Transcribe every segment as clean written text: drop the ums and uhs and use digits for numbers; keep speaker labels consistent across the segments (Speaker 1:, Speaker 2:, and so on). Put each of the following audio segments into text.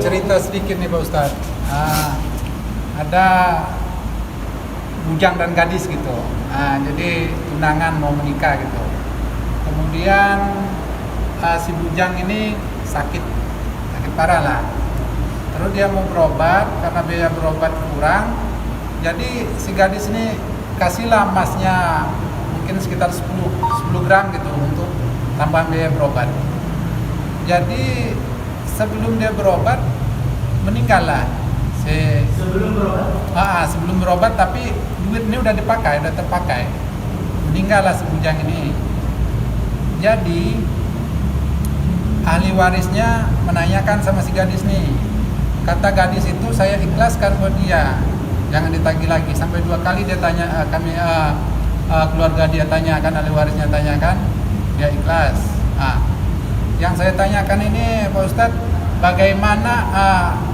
Speaker 1: cerita sedikit nih Pak Ustadz. Ada bujang dan gadis gitu. Jadi tunangan mau menikah gitu. Kemudian si bujang ini sakit parah lah. Terus dia mau berobat, karena biaya berobat kurang. Jadi si gadis ini kasihlah emasnya mungkin sekitar 10 gram gitu untuk tambahan biaya berobat. Jadi sebelum dia berobat meninggal lah. Sebelum berobat tapi duit ini udah terpakai. Meninggal lah si bujang ini. Jadi ahli warisnya menanyakan sama si gadis nih. Kata gadis itu, saya ikhlaskan buat dia, jangan ditagih lagi. Sampai 2 kali dia tanya, keluarga dia tanyakan, ahli warisnya tanyakan, dia ikhlas. Yang saya tanyakan ini Pak Ustadz, bagaimana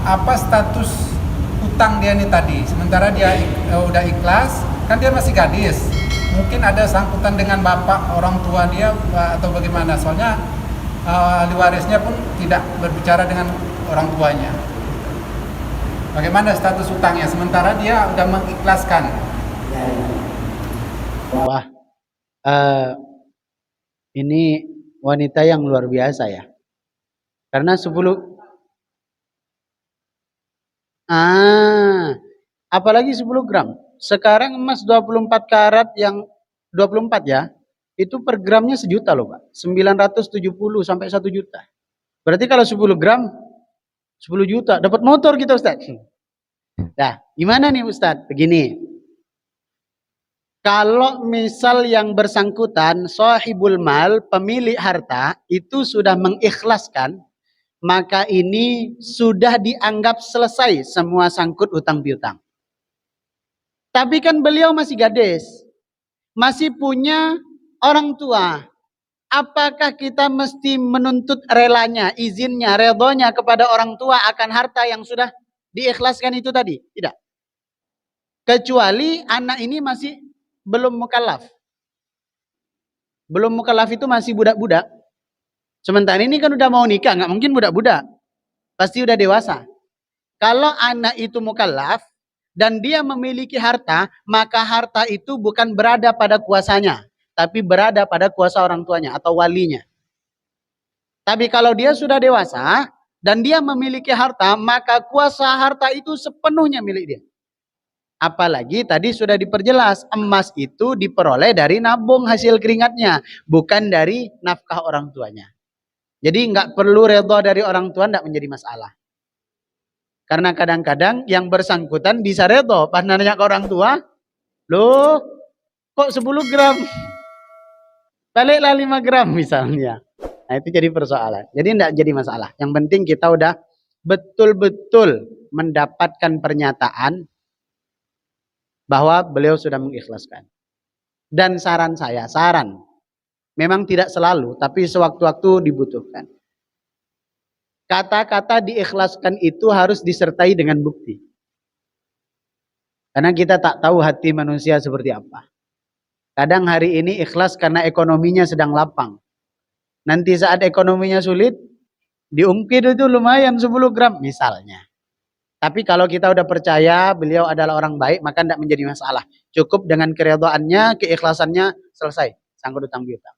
Speaker 1: apa status utang dia ini tadi? Sementara dia udah ikhlas, kan dia masih gadis. Mungkin ada sangkutan dengan bapak orang tua dia atau bagaimana? Soalnya ahli warisnya pun tidak berbicara dengan orang tuanya. Bagaimana status utangnya? Sementara dia udah mengikhlaskan.
Speaker 2: Wah, ini wanita yang luar biasa ya. Karena 10 apalagi 10 gram. Sekarang emas 24 karat yang 24 ya, itu per gramnya 1 juta loh Pak. 970 sampai 1 juta. Berarti kalau 10 gram 10 juta, dapat motor kita Ustaz. Nah, gimana nih Ustaz? Begini. Kalau misal yang bersangkutan, sahibul mal, pemilik harta, itu sudah mengikhlaskan, maka ini sudah dianggap selesai semua sangkut utang piutang. Tapi kan beliau masih gadis, masih punya orang tua. Apakah kita mesti menuntut relanya, izinnya, redhonya kepada orang tua akan harta yang sudah diikhlaskan itu tadi? Tidak. Kecuali anak ini masih belum mukallaf. Belum mukallaf itu masih budak-budak. Sementara ini kan udah mau nikah, nggak mungkin budak-budak. Pasti udah dewasa. Kalau anak itu mukallaf dan dia memiliki harta, maka harta itu bukan berada pada kuasanya, tapi berada pada kuasa orang tuanya atau walinya. Tapi kalau dia sudah dewasa dan dia memiliki harta, maka kuasa harta itu sepenuhnya milik dia. Apalagi tadi sudah diperjelas, emas itu diperoleh dari nabung hasil keringatnya, bukan dari nafkah orang tuanya. Jadi nggak perlu redha dari orang tua, nggak menjadi masalah. Karena kadang-kadang yang bersangkutan bisa redha, pas nanya ke orang tua, loh kok 10 gram? Baliklah 5 gram misalnya. Nah itu jadi persoalan. Jadi tidak jadi masalah. Yang penting kita udah betul-betul mendapatkan pernyataan bahwa beliau sudah mengikhlaskan. Dan saran saya, memang tidak selalu, tapi sewaktu-waktu dibutuhkan. Kata-kata diikhlaskan itu harus disertai dengan bukti. Karena kita tak tahu hati manusia seperti apa. Kadang hari ini ikhlas karena ekonominya sedang lapang. Nanti saat ekonominya sulit, diungkit itu lumayan 10 gram misalnya. Tapi kalau kita udah percaya beliau adalah orang baik, maka tidak menjadi masalah. Cukup dengan keredaannya, keikhlasannya, selesai. Sangkut utang piutang.